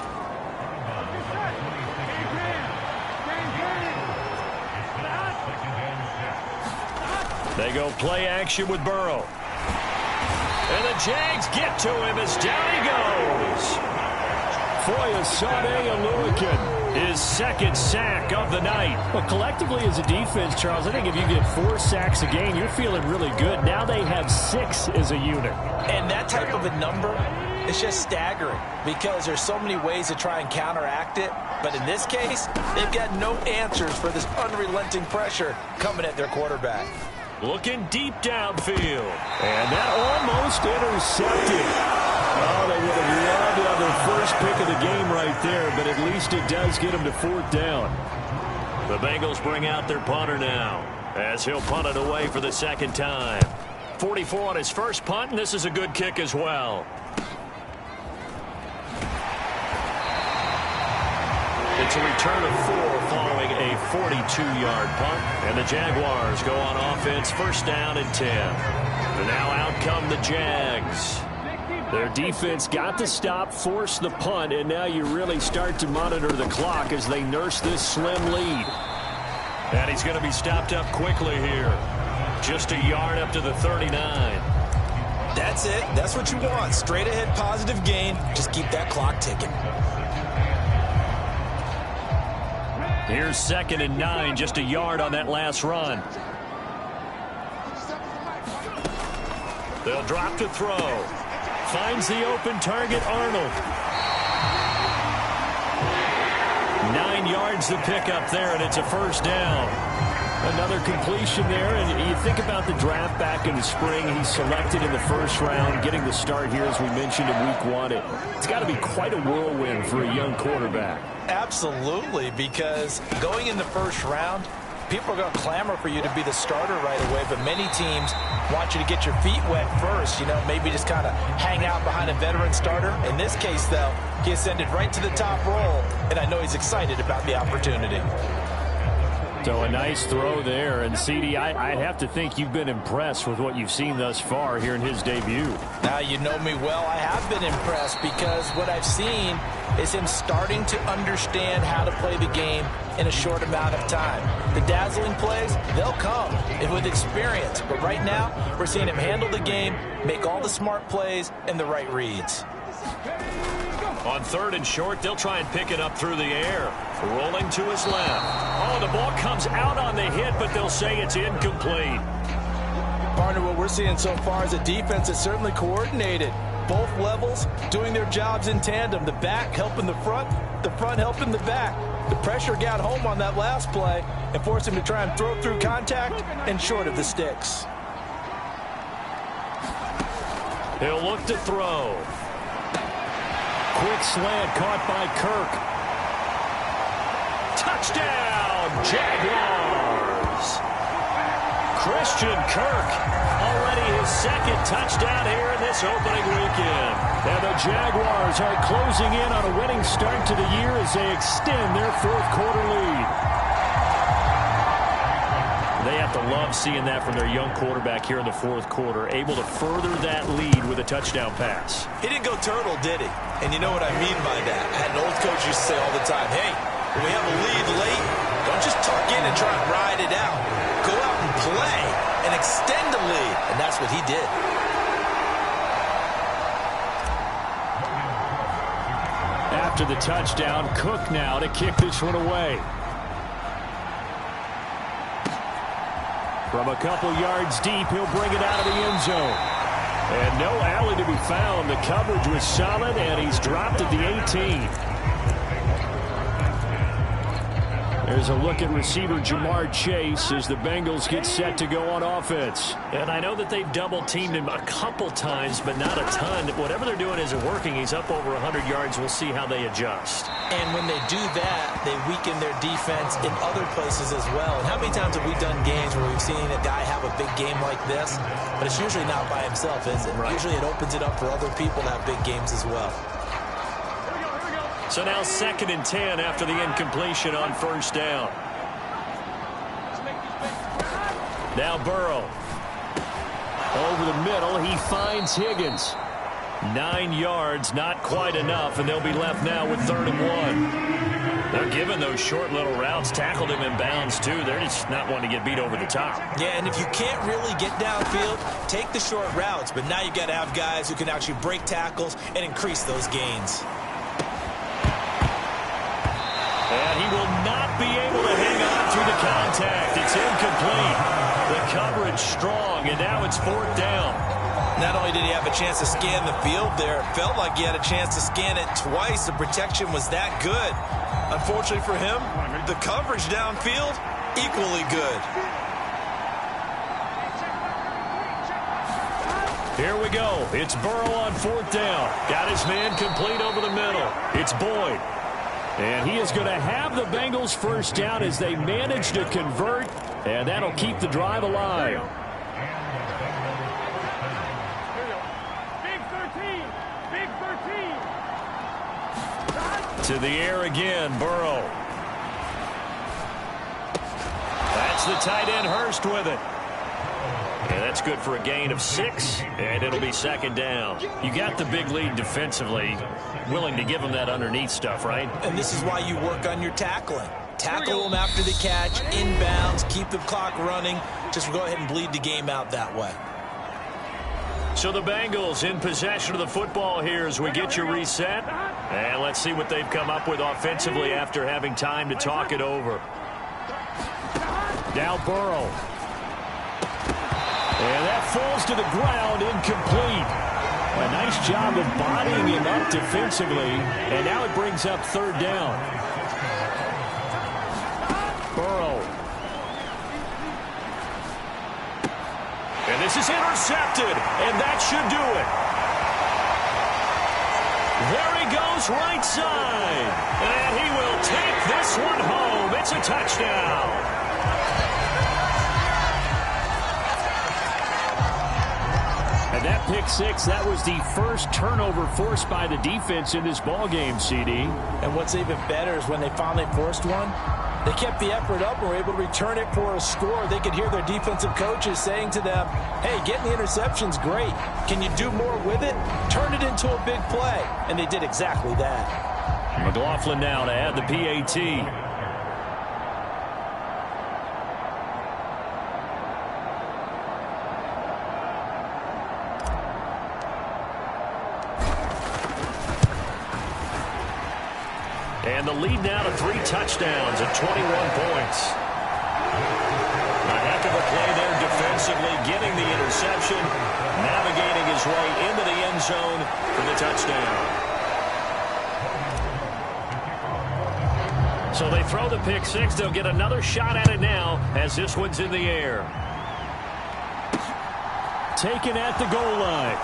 They go play action with Burrow. And the Jags get to him as down he goes. Foyesade Oluokun His second sack of the night. Well, collectively as a defense, Charles, I think if you get 4 sacks a game, you're feeling really good. Now they have 6 as a unit. And that type of a number is just staggering because there's so many ways to try and counteract it. But in this case, they've got no answers for this unrelenting pressure coming at their quarterback. Looking deep downfield. And that almost intercepted. Oh, they would have loved to have their first pick of the game right there, but at least it does get them to 4th down. The Bengals bring out their punter now as he'll punt it away for the second time. 44 on his first punt, and this is a good kick as well. It's a return of 4 following a 42-yard punt, and the Jaguars go on offense, first down and 10. And now out come the Jags. Their defense got the stop, forced the punt, and now you really start to monitor the clock as they nurse this slim lead. And he's going to be stopped up quickly here. Just a yard up to the 39. That's it. That's what you want. Straight ahead positive gain. Just keep that clock ticking. Here's 2nd and 9, just a yard on that last run. They'll drop to throw. Finds the open target, Arnold. 9 yards to pick up there, and it's a first down. Another completion there, and you think about the draft back in the spring. He's selected in the first round, getting the start here, as we mentioned, in week 1. It's got to be quite a whirlwind for a young quarterback. Absolutely, because going in the first round, people are going to clamor for you to be the starter right away, but many teams want you to get your feet wet first, maybe just kind of hang out behind a veteran starter. In this case, though, he ascended right to the top role, and I know he's excited about the opportunity. So a nice throw there, and CD, I have to think you've been impressed with what you've seen thus far here in his debut. Now you know me well. I have been impressed because what I've seen is him starting to understand how to play the game in a short amount of time. The dazzling plays, they'll come with experience, but right now we're seeing him handle the game, make all the smart plays, and the right reads. On 3rd and short, they'll try and pick it up through the air. Rolling to his left. Oh, the ball comes out on the hit, but they'll say it's incomplete. Partner, what we're seeing so far is a defense that's certainly coordinated. Both levels doing their jobs in tandem. The back helping the front helping the back. The pressure got home on that last play and forced him to try and throw through contact and short of the sticks. He'll look to throw. Quick slant caught by Kirk. Touchdown, Jaguars! Christian Kirk, already his 2nd touchdown here in this opening weekend. And the Jaguars are closing in on a winning start to the year as they extend their 4th quarter lead. They have to love seeing that from their young quarterback here in the 4th quarter, able to further that lead with a touchdown pass. He didn't go turtle, did he? And you know what I mean by that. I had an old coach used to say all the time, hey, when we have a lead late, don't just tuck in and try and ride it out. Go out and play and extend the lead. And that's what he did. After the touchdown, Cook now to kick this one away. From a couple yards deep, he'll bring it out of the end zone. And no alley to be found. The coverage was solid, and he's dropped at the 18. There's a look at receiver Jamar Chase as the Bengals get set to go on offense. And I know that they've double-teamed him a couple times, but not a ton. Whatever they're doing isn't working. He's up over 100 yards. We'll see how they adjust. And when they do that, they weaken their defense in other places as well. And how many times have we done games where we've seen a guy have a big game like this? But it's usually not by himself, is it? Right. Usually it opens it up for other people to have big games as well. So now 2nd and 10 after the incompletion on first down. Now Burrow. Over the middle, he finds Higgins. 9 yards, not quite enough, and they'll be left now with 3rd and 1. They're giving those short little routes, tackled him in bounds too. They're just not wanting to get beat over the top. Yeah, and if you can't really get downfield, take the short routes. But now you got to have guys who can actually break tackles and increase those gains. And he will not be able to hang on through the contact. It's incomplete. The coverage strong, and now it's 4th down. Not only did he have a chance to scan the field there, it felt like he had a chance to scan it twice. The protection was that good. Unfortunately for him, the coverage downfield, equally good. Here we go. It's Burrow on 4th down. Got his man complete over the middle. It's Boyd. And he is going to have the Bengals first down as they manage to convert, and that'll keep the drive alive. To the air again, Burrow. That's the tight end, Hurst, with it. And that's good for a gain of 6, and it'll be 2nd down. You got the big lead defensively, willing to give them that underneath stuff, right? And this is why you work on your tackling. Tackle them after the catch, inbounds, keep the clock running. Just go ahead and bleed the game out that way. So the Bengals in possession of the football here as we get you reset. And let's see what they've come up with offensively after having time to talk it over. Now Burrow. And that falls to the ground, incomplete. A nice job of bodying him up defensively. And now it brings up 3rd down. Burrow. And this is intercepted, and that should do it. There he goes right side. And he will take this one home. It's a touchdown. And that pick 6, that was the first turnover forced by the defense in this ballgame, CD. And what's even better is when they finally forced one, they kept the effort up and were able to return it for a score. They could hear their defensive coaches saying to them, hey, getting the interception's great. Can you do more with it? Turn it into a big play. And they did exactly that. McLaughlin now to add the PAT. And the lead now to 3 touchdowns at 21 points. A heck of a play there defensively, getting the interception, navigating his way into the end zone for the touchdown. So they throw the pick 6. They'll get another shot at it now as this one's in the air. Taken at the goal line.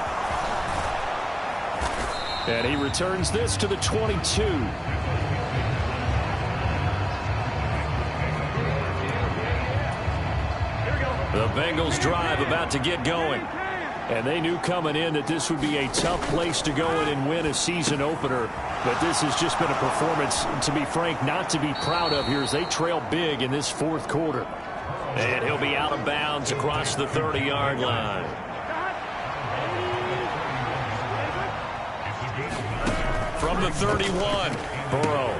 And he returns this to the 22. The Bengals drive about to get going. And they knew coming in that this would be a tough place to go in and win a season opener. But this has just been a performance, to be frank, not to be proud of here as they trail big in this 4th quarter. And he'll be out of bounds across the 30-yard line. From the 31, Burrow.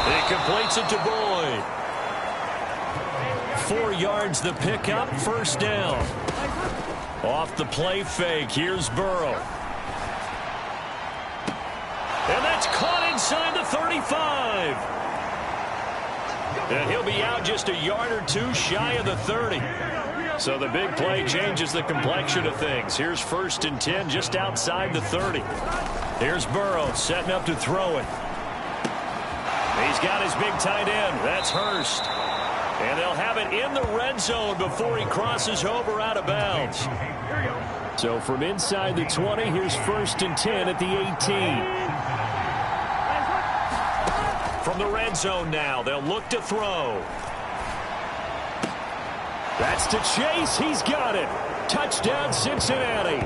He completes it to Boyd. 4 yards the pickup, 1st down. Off the play fake, here's Burrow. And that's caught inside the 35. And he'll be out just a yard or 2 shy of the 30. So the big play changes the complexion of things. Here's 1st and 10 just outside the 30. Here's Burrow setting up to throw it. He's got his big tight end. That's Hurst. And they'll have it in the red zone before he crosses over out of bounds. So from inside the 20, here's 1st and 10 at the 18. From the red zone now, they'll look to throw. That's to Chase. He's got it. Touchdown, Cincinnati.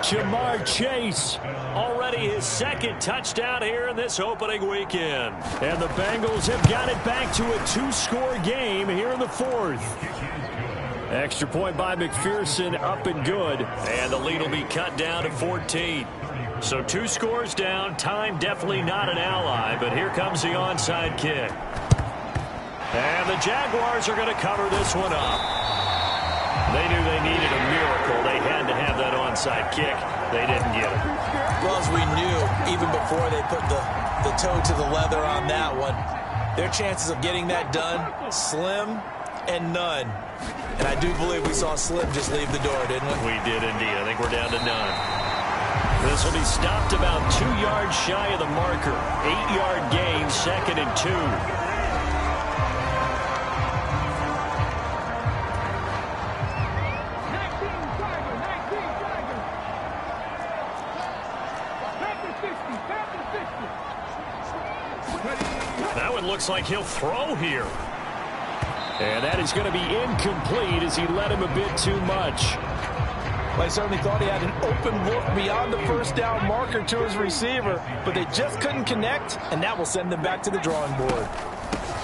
Jamar Chase. Already his 2nd touchdown here in this opening weekend. And the Bengals have got it back to a 2-score game here in the 4th. Extra point by McPherson, up and good. And the lead will be cut down to 14. So 2 scores down. Time definitely not an ally, but here comes the onside kick. And the Jaguars are going to cover this one up. They knew they needed a miracle. They had to have that onside kick. They didn't get it. Well, as we knew, even before they put the the toe to the leather on that one. Their chances of getting that done, slim and none. And I do believe we saw Slim just leave the door, didn't we? We did indeed. I think we're down to none. This will be stopped about 2 yards shy of the marker. 8-yard gain, 2nd and 2. That one looks like he'll throw here. And that is going to be incomplete as he led him a bit too much. Well, I certainly thought he had an open look beyond the first down marker to his receiver, but they just couldn't connect, and that will send them back to the drawing board.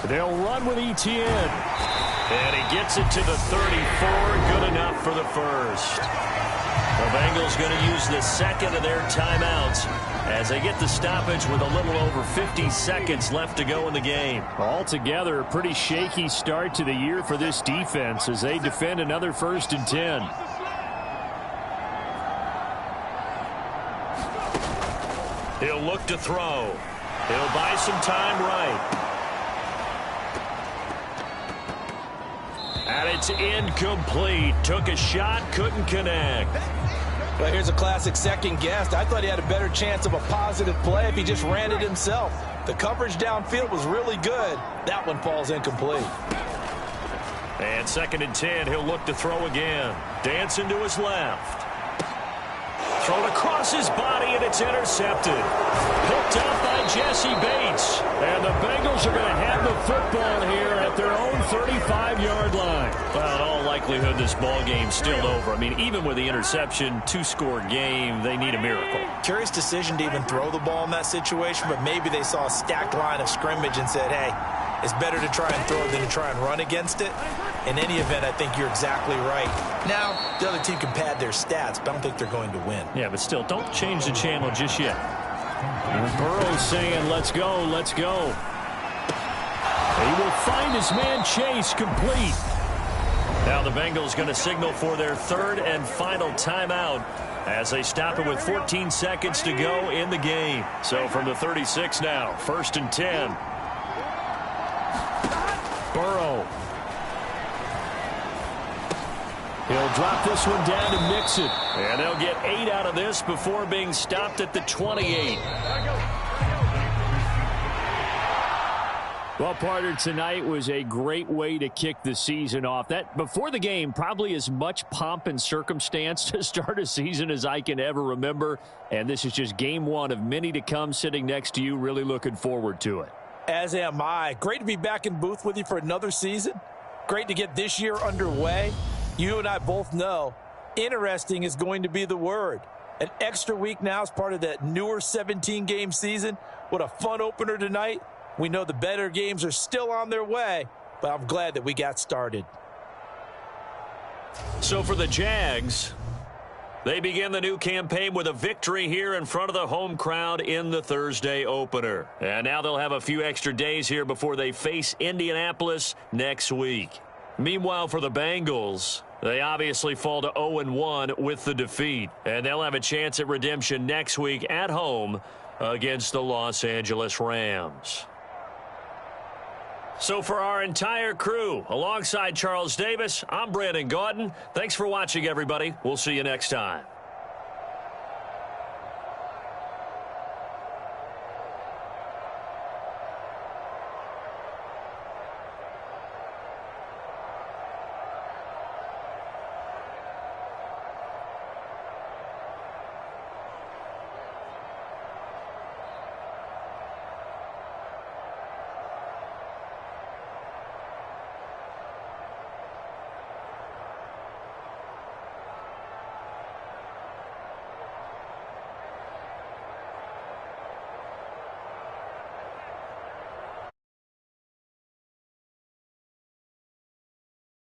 They'll run with ETN. And he gets it to the 34. Good enough for the first. The Bengals going to use the second of their timeouts as they get the stoppage with a little over 50 seconds left to go in the game. Altogether, a pretty shaky start to the year for this defense as they defend another 1st and 10. He'll look to throw. He'll buy some time right. And it's incomplete. Took a shot, couldn't connect. Well, here's a classic second guess. I thought he had a better chance of a positive play if he just ran it himself. The coverage downfield was really good. That one falls incomplete. And 2nd and 10, he'll look to throw again. Dancing to his left. Thrown across his body, and it's intercepted. Picked up by Jesse Bates. And the Bengals are going to have the football here at their own 35-yard line. Well, in all likelihood, this ball game's still over. I mean, even with the interception, 2-score game, they need a miracle. Curious decision to even throw the ball in that situation, but maybe they saw a stacked line of scrimmage and said, hey, it's better to try and throw than to try and run against it. In any event, I think you're exactly right. Now, the other team can pad their stats, but I don't think they're going to win. Yeah, but still, don't change the channel just yet. And Burrow's saying, let's go, let's go. He will find his man Chase complete. Now the Bengals going to signal for their 3rd and final timeout as they stop it with 14 seconds to go in the game. So from the 36 now, 1st and 10. Burrow. He'll drop this one down to Mixon. And they'll get 8 out of this before being stopped at the 28. Well, partner, tonight was a great way to kick the season off. That before the game, probably as much pomp and circumstance to start a season as I can ever remember. And this is just game 1 of many to come sitting next to you. Really looking forward to it. As am I. Great to be back in booth with you for another season. Great to get this year underway. You and I both know interesting is going to be the word. An extra week now as part of that newer 17-game season. What a fun opener tonight. We know the better games are still on their way, but I'm glad that we got started. So for the Jags, they begin the new campaign with a victory here in front of the home crowd in the Thursday opener. And now they'll have a few extra days here before they face Indianapolis next week. Meanwhile, for the Bengals, they obviously fall to 0-1 with the defeat. And they'll have a chance at redemption next week at home against the Los Angeles Rams. So for our entire crew, alongside Charles Davis, I'm Brandon Gaudin. Thanks for watching, everybody. We'll see you next time.